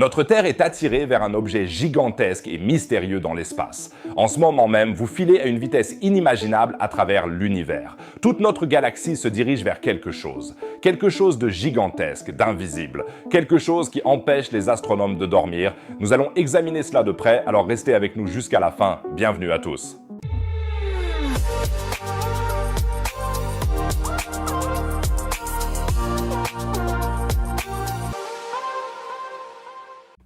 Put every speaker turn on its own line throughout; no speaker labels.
Notre Terre est attirée vers un objet gigantesque et mystérieux dans l'espace. En ce moment même, vous filez à une vitesse inimaginable à travers l'univers. Toute notre galaxie se dirige vers quelque chose de gigantesque, d'invisible, quelque chose qui empêche les astronomes de dormir. Nous allons examiner cela de près, alors restez avec nous jusqu'à la fin. Bienvenue à tous.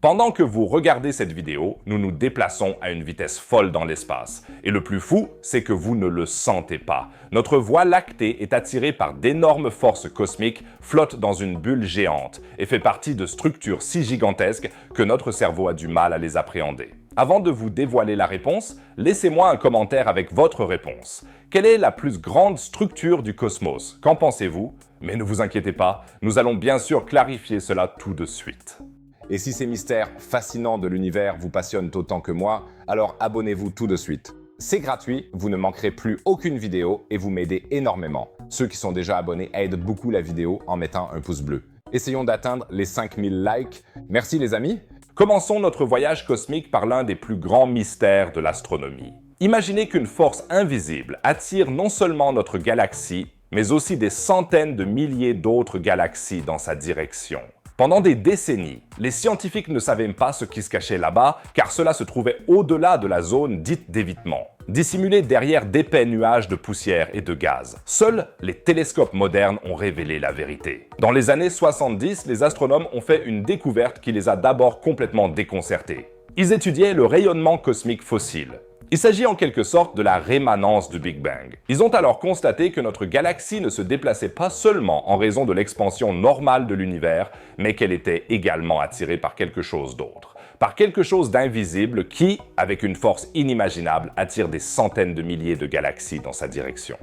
Pendant que vous regardez cette vidéo, nous nous déplaçons à une vitesse folle dans l'espace. Et le plus fou, c'est que vous ne le sentez pas. Notre Voie lactée est attirée par d'énormes forces cosmiques, flotte dans une bulle géante et fait partie de structures si gigantesques que notre cerveau a du mal à les appréhender. Avant de vous dévoiler la réponse, laissez-moi un commentaire avec votre réponse. Quelle est la plus grande structure du cosmos? Qu'en pensez-vous? Mais ne vous inquiétez pas, nous allons bien sûr clarifier cela tout de suite. Et si ces mystères fascinants de l'univers vous passionnent autant que moi, alors abonnez-vous tout de suite. C'est gratuit, vous ne manquerez plus aucune vidéo et vous m'aidez énormément. Ceux qui sont déjà abonnés aident beaucoup la vidéo en mettant un pouce bleu. Essayons d'atteindre les 5000 likes. Merci les amis. Commençons notre voyage cosmique par l'un des plus grands mystères de l'astronomie. Imaginez qu'une force invisible attire non seulement notre galaxie, mais aussi des centaines de milliers d'autres galaxies dans sa direction. Pendant des décennies, les scientifiques ne savaient pas ce qui se cachait là-bas, car cela se trouvait au-delà de la zone dite d'évitement, dissimulé derrière d'épais nuages de poussière et de gaz. Seuls les télescopes modernes ont révélé la vérité. Dans les années 70, les astronomes ont fait une découverte qui les a d'abord complètement déconcertés. Ils étudiaient le rayonnement cosmique fossile. Il s'agit en quelque sorte de la rémanence du Big Bang. Ils ont alors constaté que notre galaxie ne se déplaçait pas seulement en raison de l'expansion normale de l'univers, mais qu'elle était également attirée par quelque chose d'autre. Par quelque chose d'invisible qui, avec une force inimaginable, attire des centaines de milliers de galaxies dans sa direction.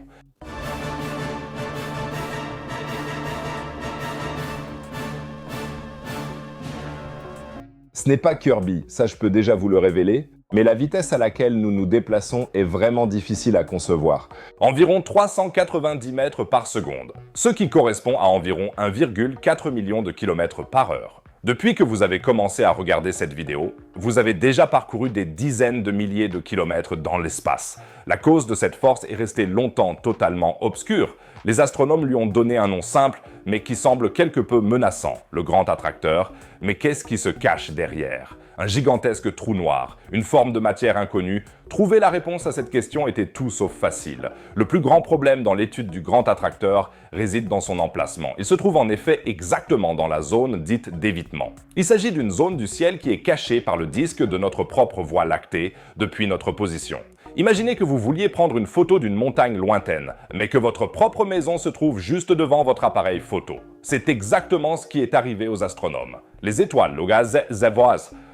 Ce n'est pas Kirby, ça je peux déjà vous le révéler, mais la vitesse à laquelle nous nous déplaçons est vraiment difficile à concevoir. Environ 390 mètres par seconde, ce qui correspond à environ 1,4 million de kilomètres par heure. Depuis que vous avez commencé à regarder cette vidéo, vous avez déjà parcouru des dizaines de milliers de kilomètres dans l'espace. La cause de cette force est restée longtemps totalement obscure. Les astronomes lui ont donné un nom simple, mais qui semble quelque peu menaçant, le grand attracteur. Mais qu'est-ce qui se cache derrière? Un gigantesque trou noir, une forme de matière inconnue? Trouver la réponse à cette question était tout sauf facile. Le plus grand problème dans l'étude du grand attracteur réside dans son emplacement. Il se trouve en effet exactement dans la zone dite d'évitement. Il s'agit d'une zone du ciel qui est cachée par le disque de notre propre Voie lactée depuis notre position. Imaginez que vous vouliez prendre une photo d'une montagne lointaine, mais que votre propre maison se trouve juste devant votre appareil photo. C'est exactement ce qui est arrivé aux astronomes. Les étoiles,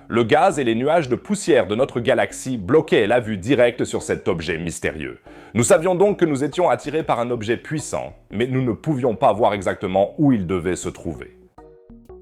le gaz et les nuages de poussière de notre galaxie bloquaient la vue directe sur cet objet mystérieux. Nous savions donc que nous étions attirés par un objet puissant, mais nous ne pouvions pas voir exactement où il devait se trouver.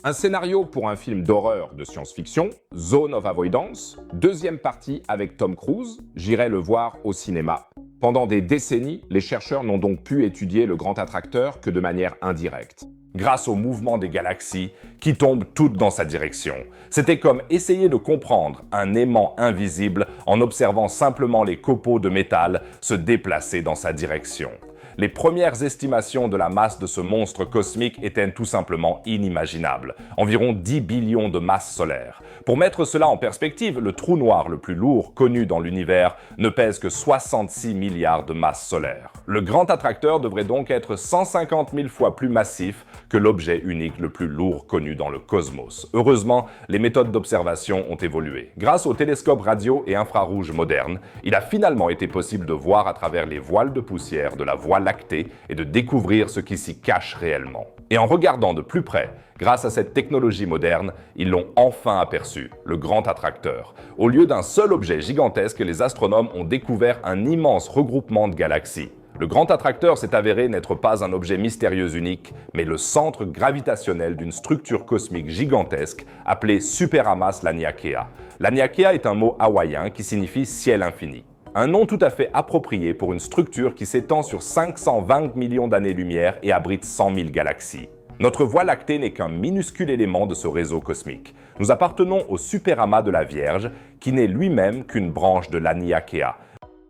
Un scénario pour un film d'horreur de science-fiction, Zone of Avoidance, deuxième partie avec Tom Cruise, j'irai le voir au cinéma. Pendant des décennies, les chercheurs n'ont donc pu étudier le grand attracteur que de manière indirecte, grâce au mouvement des galaxies qui tombent toutes dans sa direction. C'était comme essayer de comprendre un aimant invisible en observant simplement les copeaux de métal se déplacer dans sa direction. Les premières estimations de la masse de ce monstre cosmique étaient tout simplement inimaginables, environ 10 billions de masses solaires. Pour mettre cela en perspective, le trou noir le plus lourd connu dans l'univers ne pèse que 66 milliards de masses solaires. Le grand attracteur devrait donc être 150 000 fois plus massif que l'objet unique le plus lourd connu dans le cosmos. Heureusement, les méthodes d'observation ont évolué. Grâce aux télescopes radio et infrarouges modernes, il a finalement été possible de voir à travers les voiles de poussière de la Voie lactée et de découvrir ce qui s'y cache réellement. Et en regardant de plus près, grâce à cette technologie moderne, ils l'ont enfin aperçu, le grand attracteur. Au lieu d'un seul objet gigantesque, les astronomes ont découvert un immense regroupement de galaxies. Le grand attracteur s'est avéré n'être pas un objet mystérieux unique, mais le centre gravitationnel d'une structure cosmique gigantesque appelée Superamas Laniakea. Laniakea est un mot hawaïen qui signifie ciel infini. Un nom tout à fait approprié pour une structure qui s'étend sur 520 millions d'années-lumière et abrite 100 000 galaxies. Notre Voie lactée n'est qu'un minuscule élément de ce réseau cosmique. Nous appartenons au superamas de la Vierge, qui n'est lui-même qu'une branche de l'Aniakea.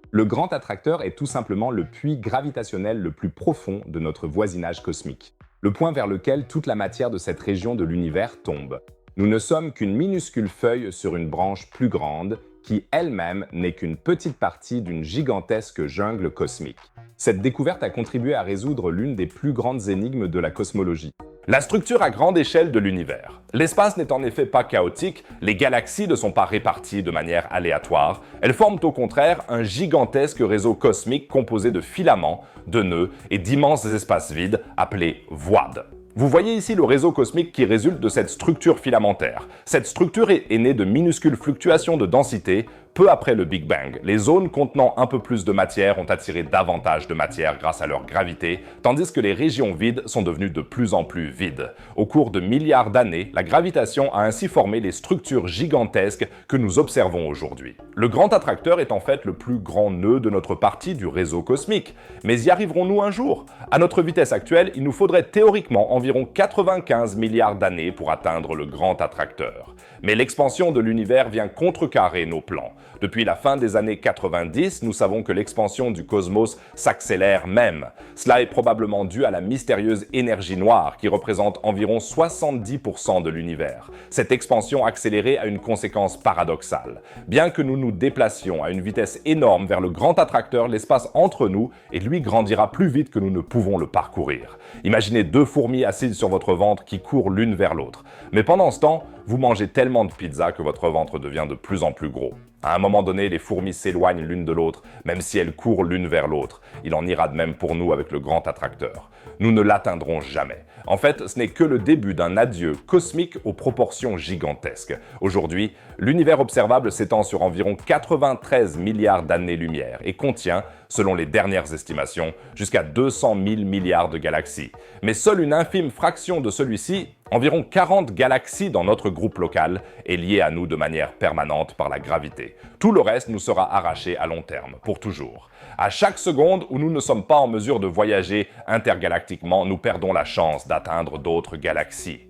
Le grand attracteur est tout simplement le puits gravitationnel le plus profond de notre voisinage cosmique, le point vers lequel toute la matière de cette région de l'univers tombe. Nous ne sommes qu'une minuscule feuille sur une branche plus grande, qui elle-même n'est qu'une petite partie d'une gigantesque jungle cosmique. Cette découverte a contribué à résoudre l'une des plus grandes énigmes de la cosmologie. La structure à grande échelle de l'univers. L'espace n'est en effet pas chaotique, les galaxies ne sont pas réparties de manière aléatoire, elles forment au contraire un gigantesque réseau cosmique composé de filaments, de nœuds et d'immenses espaces vides appelés voides. Vous voyez ici le réseau cosmique qui résulte de cette structure filamentaire. Cette structure est née de minuscules fluctuations de densité. Peu après le Big Bang, les zones contenant un peu plus de matière ont attiré davantage de matière grâce à leur gravité, tandis que les régions vides sont devenues de plus en plus vides. Au cours de milliards d'années, la gravitation a ainsi formé les structures gigantesques que nous observons aujourd'hui. Le grand attracteur est en fait le plus grand nœud de notre partie du réseau cosmique. Mais y arriverons-nous un jour? À notre vitesse actuelle, il nous faudrait théoriquement environ 95 milliards d'années pour atteindre le grand attracteur. Mais l'expansion de l'univers vient contrecarrer nos plans. Depuis la fin des années 90, nous savons que l'expansion du cosmos s'accélère même. Cela est probablement dû à la mystérieuse énergie noire qui représente environ 70% de l'univers. Cette expansion accélérée a une conséquence paradoxale. Bien que nous nous déplacions à une vitesse énorme vers le grand attracteur, l'espace entre nous et lui grandira plus vite que nous ne pouvons le parcourir. Imaginez deux fourmis assises sur votre ventre qui courent l'une vers l'autre. Mais pendant ce temps, vous mangez tellement de pizza que votre ventre devient de plus en plus gros. À un moment donné, les fourmis s'éloignent l'une de l'autre, même si elles courent l'une vers l'autre. Il en ira de même pour nous avec le grand attracteur. Nous ne l'atteindrons jamais. En fait, ce n'est que le début d'un adieu cosmique aux proportions gigantesques. Aujourd'hui, l'univers observable s'étend sur environ 93 milliards d'années-lumière et contient, selon les dernières estimations, jusqu'à 200 000 milliards de galaxies. Mais seule une infime fraction de celui-ci, environ 40 galaxies dans notre groupe local, est liée à nous de manière permanente par la gravité. Tout le reste nous sera arraché à long terme, pour toujours. À chaque seconde où nous ne sommes pas en mesure de voyager intergalactiquement, nous perdons la chance d'atteindre d'autres galaxies.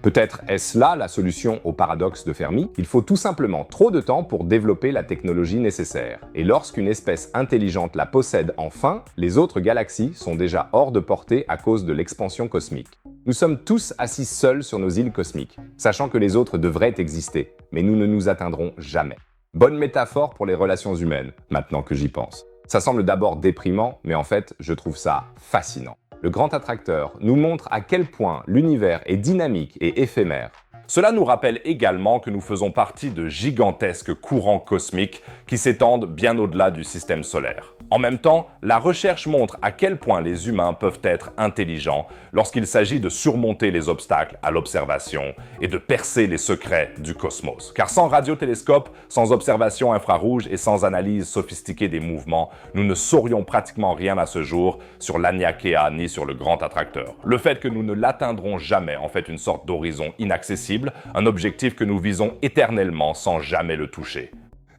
Peut-être est-ce là la solution au paradoxe de Fermi? Il faut tout simplement trop de temps pour développer la technologie nécessaire. Et lorsqu'une espèce intelligente la possède enfin, les autres galaxies sont déjà hors de portée à cause de l'expansion cosmique. Nous sommes tous assis seuls sur nos îles cosmiques, sachant que les autres devraient exister, mais nous ne nous atteindrons jamais. Bonne métaphore pour les relations humaines, maintenant que j'y pense. Ça semble d'abord déprimant, mais en fait, je trouve ça fascinant. Le grand attracteur nous montre à quel point l'univers est dynamique et éphémère. Cela nous rappelle également que nous faisons partie de gigantesques courants cosmiques qui s'étendent bien au-delà du système solaire. En même temps, la recherche montre à quel point les humains peuvent être intelligents lorsqu'il s'agit de surmonter les obstacles à l'observation et de percer les secrets du cosmos. Car sans radiotélescope, sans observation infrarouge et sans analyse sophistiquée des mouvements, nous ne saurions pratiquement rien à ce jour sur l'Aniakea ni sur le grand attracteur. Le fait que nous ne l'atteindrons jamais en fait une sorte d'horizon inaccessible, un objectif que nous visons éternellement sans jamais le toucher.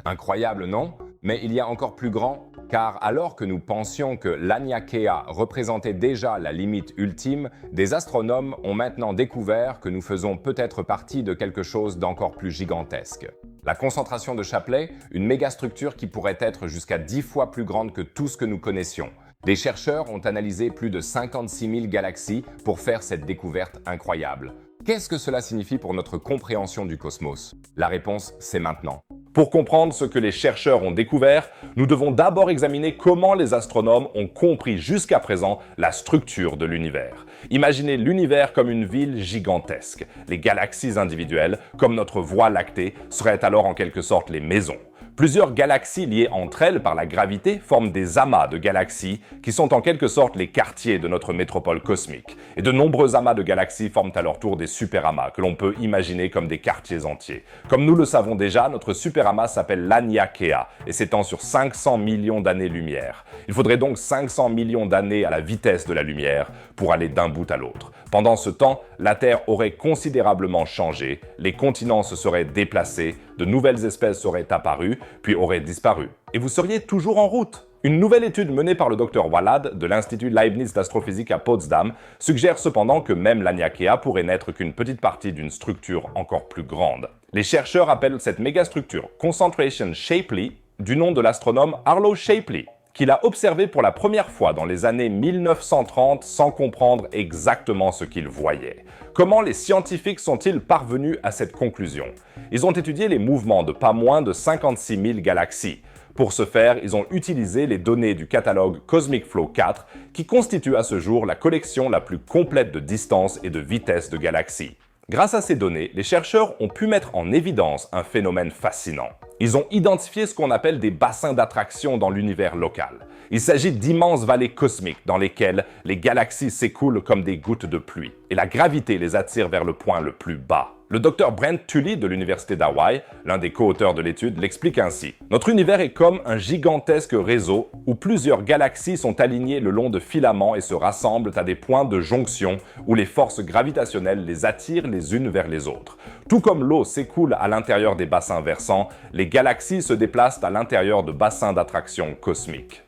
Incroyable, non? Mais il y a encore plus grand, car alors que nous pensions que l'Aniakea représentait déjà la limite ultime, des astronomes ont maintenant découvert que nous faisons peut-être partie de quelque chose d'encore plus gigantesque. La concentration de Shapley, une mégastructure qui pourrait être jusqu'à 10 fois plus grande que tout ce que nous connaissions. Des chercheurs ont analysé plus de 56 000 galaxies pour faire cette découverte incroyable. Qu'est-ce que cela signifie pour notre compréhension du cosmos? La réponse, c'est maintenant. Pour comprendre ce que les chercheurs ont découvert, nous devons d'abord examiner comment les astronomes ont compris jusqu'à présent la structure de l'univers. Imaginez l'univers comme une ville gigantesque. Les galaxies individuelles, comme notre Voie lactée, seraient alors en quelque sorte les maisons. Plusieurs galaxies liées entre elles par la gravité forment des amas de galaxies qui sont en quelque sorte les quartiers de notre métropole cosmique. Et de nombreux amas de galaxies forment à leur tour des superamas que l'on peut imaginer comme des quartiers entiers. Comme nous le savons déjà, notre superamas s'appelle l'Aniakea et s'étend sur 500 millions d'années-lumière. Il faudrait donc 500 millions d'années à la vitesse de la lumière pour aller d'un bout à l'autre. Pendant ce temps, la Terre aurait considérablement changé, les continents se seraient déplacés, de nouvelles espèces seraient apparues, puis auraient disparu. Et vous seriez toujours en route. Une nouvelle étude menée par le Dr Walad de l'Institut Leibniz d'astrophysique à Potsdam suggère cependant que même l'Aniakea pourrait n'être qu'une petite partie d'une structure encore plus grande. Les chercheurs appellent cette mégastructure Concentration Shapley du nom de l'astronome Arlo Shapley, qu'il a observé pour la première fois dans les années 1930 sans comprendre exactement ce qu'il voyait. Comment les scientifiques sont-ils parvenus à cette conclusion? Ils ont étudié les mouvements de pas moins de 56 000 galaxies. Pour ce faire, ils ont utilisé les données du catalogue Cosmic Flow 4, qui constitue à ce jour la collection la plus complète de distances et de vitesses de galaxies. Grâce à ces données, les chercheurs ont pu mettre en évidence un phénomène fascinant. Ils ont identifié ce qu'on appelle des bassins d'attraction dans l'univers local. Il s'agit d'immenses vallées cosmiques dans lesquelles les galaxies s'écoulent comme des gouttes de pluie, et la gravité les attire vers le point le plus bas. Le Dr Brent Tully de l'Université d'Hawaï, l'un des co-auteurs de l'étude, l'explique ainsi. Notre univers est comme un gigantesque réseau où plusieurs galaxies sont alignées le long de filaments et se rassemblent à des points de jonction où les forces gravitationnelles les attirent les unes vers les autres. Tout comme l'eau s'écoule à l'intérieur des bassins versants, les galaxies se déplacent à l'intérieur de bassins d'attraction cosmiques.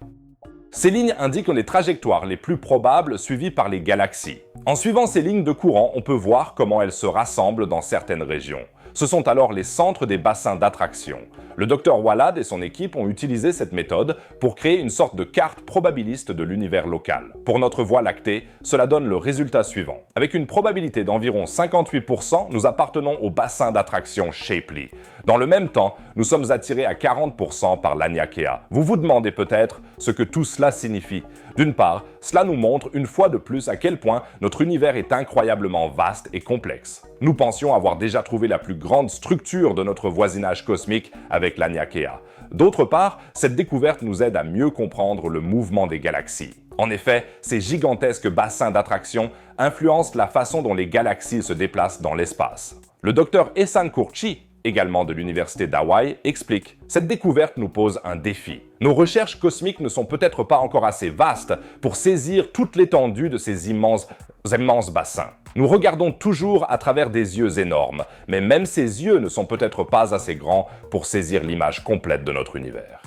Ces lignes indiquent les trajectoires les plus probables suivies par les galaxies. En suivant ces lignes de courant, on peut voir comment elles se rassemblent dans certaines régions. Ce sont alors les centres des bassins d'attraction. Le Dr Walad et son équipe ont utilisé cette méthode pour créer une sorte de carte probabiliste de l'univers local. Pour notre Voie lactée, cela donne le résultat suivant. Avec une probabilité d'environ 58%, nous appartenons au bassin d'attraction Shapley. Dans le même temps, nous sommes attirés à 40% par l'Aniakea. Vous vous demandez peut-être ce que tout cela signifie. D'une part, cela nous montre une fois de plus à quel point notre univers est incroyablement vaste et complexe. Nous pensions avoir déjà trouvé la plus grande structure de notre voisinage cosmique avec l'Aniakea. D'autre part, cette découverte nous aide à mieux comprendre le mouvement des galaxies. En effet, ces gigantesques bassins d'attraction influencent la façon dont les galaxies se déplacent dans l'espace. Le Dr Ehsan Kurchi, également de l'Université d'Hawaï, explique « Cette découverte nous pose un défi. Nos recherches cosmiques ne sont peut-être pas encore assez vastes pour saisir toute l'étendue de ces immenses bassins. Nous regardons toujours à travers des yeux énormes, mais même ces yeux ne sont peut-être pas assez grands pour saisir l'image complète de notre univers. »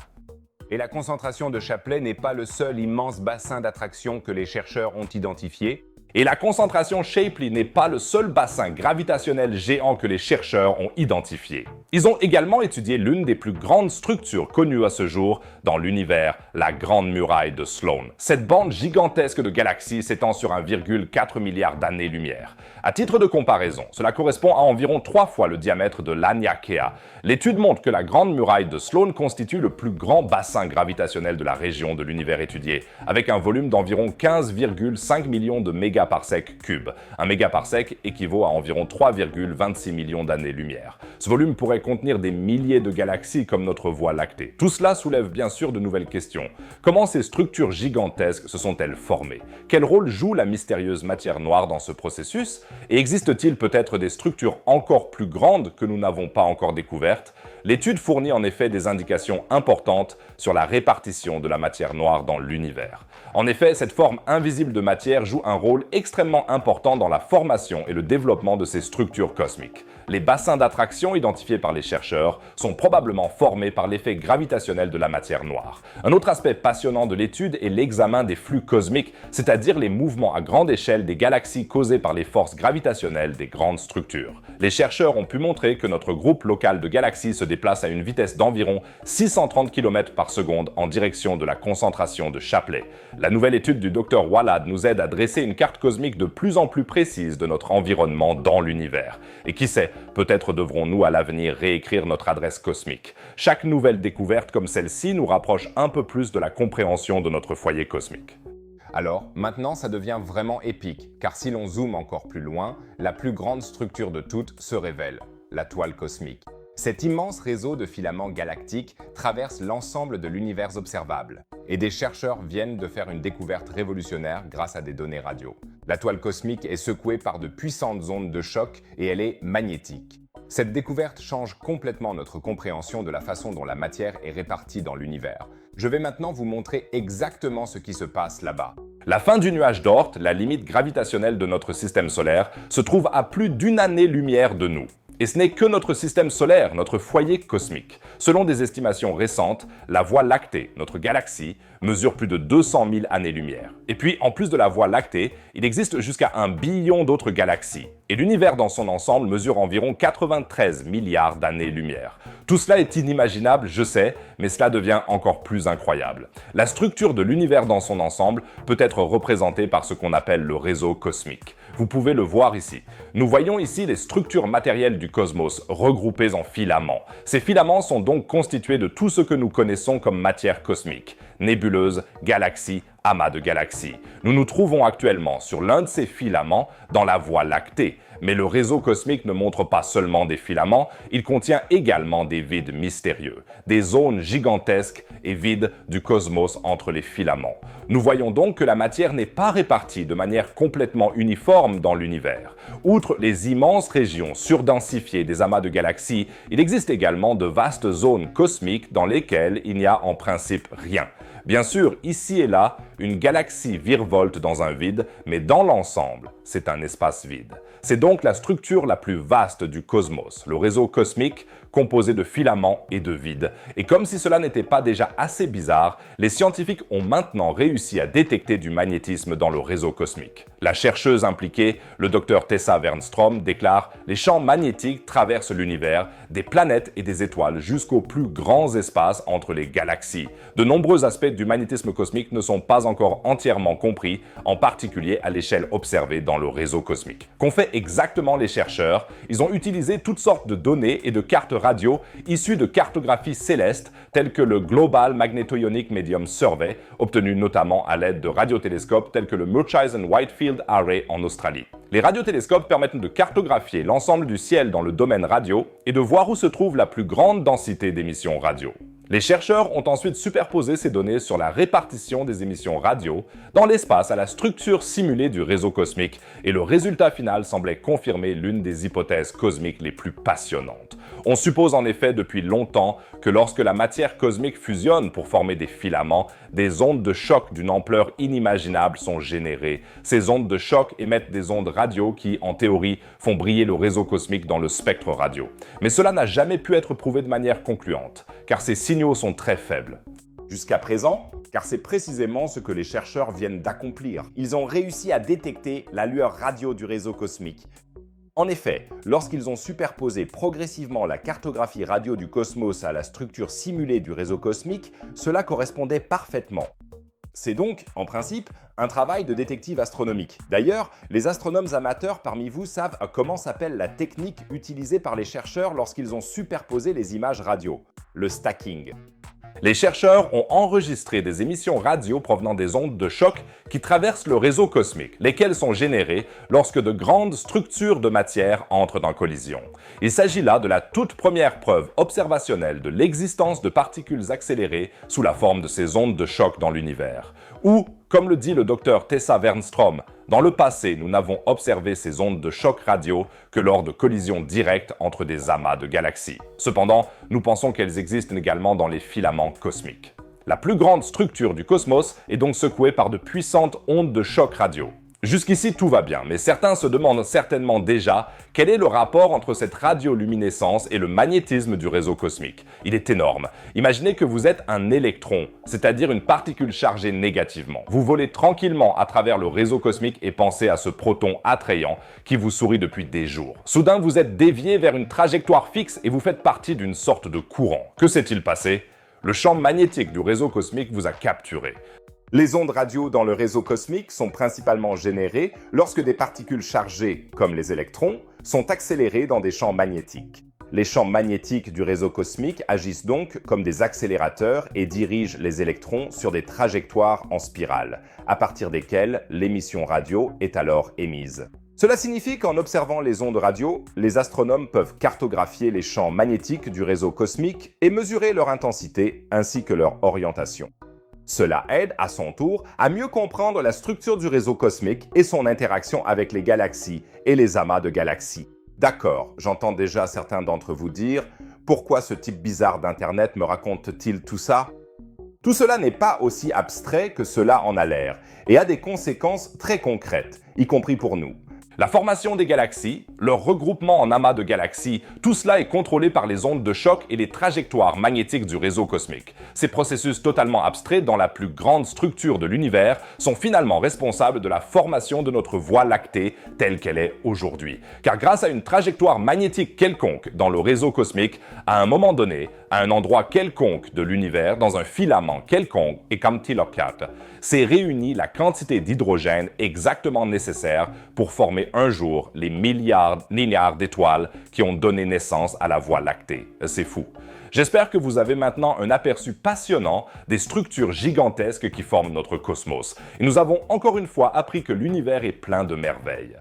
Et la concentration de Shapley n'est pas le seul immense bassin d'attraction que les chercheurs ont identifié.
Et la concentration Shapley n'est pas le seul bassin gravitationnel géant que les chercheurs ont identifié. Ils ont également étudié l'une des plus grandes structures connues à ce jour dans l'univers, la Grande Muraille de Sloan. Cette bande gigantesque de galaxies s'étend sur 1,4 milliard d'années-lumière. À titre de comparaison, cela correspond à environ 3 fois le diamètre de l'Aniakea. L'étude montre que la Grande Muraille de Sloan constitue le plus grand bassin gravitationnel de la région de l'univers étudié, avec un volume d'environ 15,5 millions de mégaparsecs cubes. Un mégaparsec équivaut à environ 3,26 millions d'années-lumière. Ce volume pourrait contenir des milliers de galaxies comme notre Voie lactée. Tout cela soulève bien sûr de nouvelles questions. Comment ces structures gigantesques se sont-elles formées? Quel rôle joue la mystérieuse matière noire dans ce processus? Et existe-t-il peut-être des structures encore plus grandes que nous n'avons pas encore découvertes? L'étude fournit en effet des indications importantes sur la répartition de la matière noire dans l'univers. En effet, cette forme invisible de matière joue un rôle extrêmement important dans la formation et le développement de ces structures cosmiques. Les bassins d'attraction identifiés par les chercheurs sont probablement formés par l'effet gravitationnel de la matière noire. Un autre aspect passionnant de l'étude est l'examen des flux cosmiques, c'est-à-dire les mouvements à grande échelle des galaxies causés par les forces gravitationnelles des grandes structures. Les chercheurs ont pu montrer que notre groupe local de galaxies se déplace à une vitesse d'environ 630 km par seconde en direction de la concentration de Shapley. La nouvelle étude du Dr Walad nous aide à dresser une carte cosmique de plus en plus précise de notre environnement dans l'univers. Et qui sait, peut-être devrons-nous à l'avenir réécrire notre adresse cosmique. Chaque nouvelle découverte comme celle-ci nous rapproche un peu plus de la compréhension de notre foyer cosmique.
Alors, maintenant, ça devient vraiment épique, car si l'on zoome encore plus loin, la plus grande structure de toutes se révèle, la toile cosmique. Cet immense réseau de filaments galactiques traverse l'ensemble de l'univers observable, et des chercheurs viennent de faire une découverte révolutionnaire grâce à des données radio. La toile cosmique est secouée par de puissantes ondes de choc et elle est magnétique. Cette découverte change complètement notre compréhension de la façon dont la matière est répartie dans l'univers. Je vais maintenant vous montrer exactement ce qui se passe là-bas.
La fin du nuage d'Oort, la limite gravitationnelle de notre système solaire, se trouve à plus d'1 année-lumière de nous. Et ce n'est que notre système solaire, notre foyer cosmique. Selon des estimations récentes, la Voie lactée, notre galaxie, mesure plus de 200 000 années-lumière. Et puis, en plus de la Voie lactée, il existe jusqu'à 1 billion d'autres galaxies. Et l'univers dans son ensemble mesure environ 93 milliards d'années-lumière. Tout cela est inimaginable, je sais, mais cela devient encore plus incroyable. La structure de l'univers dans son ensemble peut être représentée par ce qu'on appelle le réseau cosmique. Vous pouvez le voir ici. Nous voyons ici les structures matérielles du cosmos regroupées en filaments. Ces filaments sont donc constitués de tout ce que nous connaissons comme matière cosmique. Nébuleuses, galaxies, amas de galaxies. Nous nous trouvons actuellement sur l'un de ces filaments dans la Voie lactée. Mais le réseau cosmique ne montre pas seulement des filaments, il contient également des vides mystérieux, des zones gigantesques et vides du cosmos entre les filaments. Nous voyons donc que la matière n'est pas répartie de manière complètement uniforme dans l'univers. Outre les immenses régions surdensifiées des amas de galaxies, il existe également de vastes zones cosmiques dans lesquelles il n'y a en principe rien. Bien sûr, ici et là, une galaxie virevolte dans un vide, mais dans l'ensemble, c'est un espace vide. C'est donc la structure la plus vaste du cosmos, le réseau cosmique composé de filaments et de vides. Et comme si cela n'était pas déjà assez bizarre, les scientifiques ont maintenant réussi à détecter du magnétisme dans le réseau cosmique. La chercheuse impliquée, le Dr Tessa Wernström, déclare « Les champs magnétiques traversent l'univers, des planètes et des étoiles jusqu'aux plus grands espaces entre les galaxies. De nombreux aspects du magnétisme cosmique ne sont pas encore entièrement compris, en particulier à l'échelle observée dans le réseau cosmique. » Qu'ont fait exactement les chercheurs? Ils ont utilisé toutes sortes de données et de cartes radio issues de cartographies célestes telles que le Global Magnetoionic Medium Survey, obtenu notamment à l'aide de radiotélescopes tels que le Murchison-Whitefield Array en Australie. Les radiotélescopes permettent de cartographier l'ensemble du ciel dans le domaine radio et de voir où se trouve la plus grande densité d'émissions radio. Les chercheurs ont ensuite superposé ces données sur la répartition des émissions radio dans l'espace à la structure simulée du réseau cosmique et le résultat final semblait confirmer l'une des hypothèses cosmiques les plus passionnantes. On suppose en effet depuis longtemps que lorsque la matière cosmique fusionne pour former des filaments, des ondes de choc d'une ampleur inimaginable sont générées. Ces ondes de choc émettent des ondes radio qui, en théorie, font briller le réseau cosmique dans le spectre radio. Mais cela n'a jamais pu être prouvé de manière concluante, car ces signaux sont très faibles.
Jusqu'à présent, car c'est précisément ce que les chercheurs viennent d'accomplir. Ils ont réussi à détecter la lueur radio du réseau cosmique. En effet, lorsqu'ils ont superposé progressivement la cartographie radio du cosmos à la structure simulée du réseau cosmique, cela correspondait parfaitement. C'est donc, en principe, un travail de détective astronomique. D'ailleurs, les astronomes amateurs parmi vous savent comment s'appelle la technique utilisée par les chercheurs lorsqu'ils ont superposé les images radio, le stacking.
Les chercheurs ont enregistré des émissions radio provenant des ondes de choc qui traversent le réseau cosmique, lesquelles sont générées lorsque de grandes structures de matière entrent en collision. Il s'agit là de la toute première preuve observationnelle de l'existence de particules accélérées sous la forme de ces ondes de choc dans l'univers. Ou, comme le dit le Dr Tessa Wernström, dans le passé, nous n'avons observé ces ondes de choc radio que lors de collisions directes entre des amas de galaxies. Cependant, nous pensons qu'elles existent également dans les filaments cosmiques. La plus grande structure du cosmos est donc secouée par de puissantes ondes de choc radio. Jusqu'ici, tout va bien, mais certains se demandent certainement déjà quel est le rapport entre cette radioluminescence et le magnétisme du réseau cosmique. Il est énorme. Imaginez que vous êtes un électron, c'est-à-dire une particule chargée négativement. Vous volez tranquillement à travers le réseau cosmique et pensez à ce proton attrayant qui vous sourit depuis des jours. Soudain, vous êtes dévié vers une trajectoire fixe et vous faites partie d'une sorte de courant. Que s'est-il passé? Le champ magnétique du réseau cosmique vous a capturé.
Les ondes radio dans le réseau cosmique sont principalement générées lorsque des particules chargées, comme les électrons, sont accélérées dans des champs magnétiques. Les champs magnétiques du réseau cosmique agissent donc comme des accélérateurs et dirigent les électrons sur des trajectoires en spirale, à partir desquelles l'émission radio est alors émise. Cela signifie qu'en observant les ondes radio, les astronomes peuvent cartographier les champs magnétiques du réseau cosmique et mesurer leur intensité ainsi que leur orientation. Cela aide, à son tour, à mieux comprendre la structure du réseau cosmique et son interaction avec les galaxies et les amas de galaxies. D'accord, j'entends déjà certains d'entre vous dire « Pourquoi ce type bizarre d'Internet me raconte-t-il tout ça ?» Tout cela n'est pas aussi abstrait que cela en a l'air et a des conséquences très concrètes, y compris pour nous.
La formation des galaxies, leur regroupement en amas de galaxies, tout cela est contrôlé par les ondes de choc et les trajectoires magnétiques du réseau cosmique. Ces processus totalement abstraits dans la plus grande structure de l'univers sont finalement responsables de la formation de notre Voie lactée telle qu'elle est aujourd'hui. Car grâce à une trajectoire magnétique quelconque dans le réseau cosmique, à un moment donné, à un endroit quelconque de l'univers, dans un filament quelconque, et comme Tilokat, s'est réunie la quantité d'hydrogène exactement nécessaire pour former un jour les milliards d'étoiles qui ont donné naissance à la Voie lactée. C'est fou. J'espère que vous avez maintenant un aperçu passionnant des structures gigantesques qui forment notre cosmos. Et nous avons encore une fois appris que l'univers est plein de merveilles.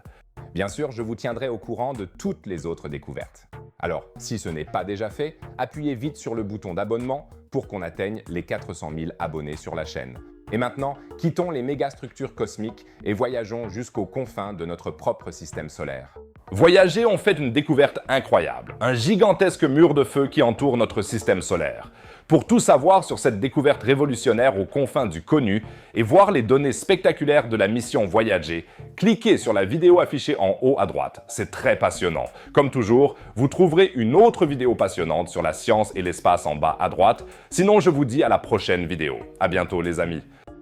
Bien sûr, je vous tiendrai au courant de toutes les autres découvertes. Alors, si ce n'est pas déjà fait, appuyez vite sur le bouton d'abonnement pour qu'on atteigne les 400 000 abonnés sur la chaîne. Et maintenant, quittons les mégastructures cosmiques et voyageons jusqu'aux confins de notre propre système solaire.
Voyager ont fait une découverte incroyable, un gigantesque mur de feu qui entoure notre système solaire. Pour tout savoir sur cette découverte révolutionnaire aux confins du connu et voir les données spectaculaires de la mission Voyager, cliquez sur la vidéo affichée en haut à droite. C'est très passionnant. Comme toujours, vous trouverez une autre vidéo passionnante sur la science et l'espace en bas à droite. Sinon, je vous dis à la prochaine vidéo. À bientôt les amis.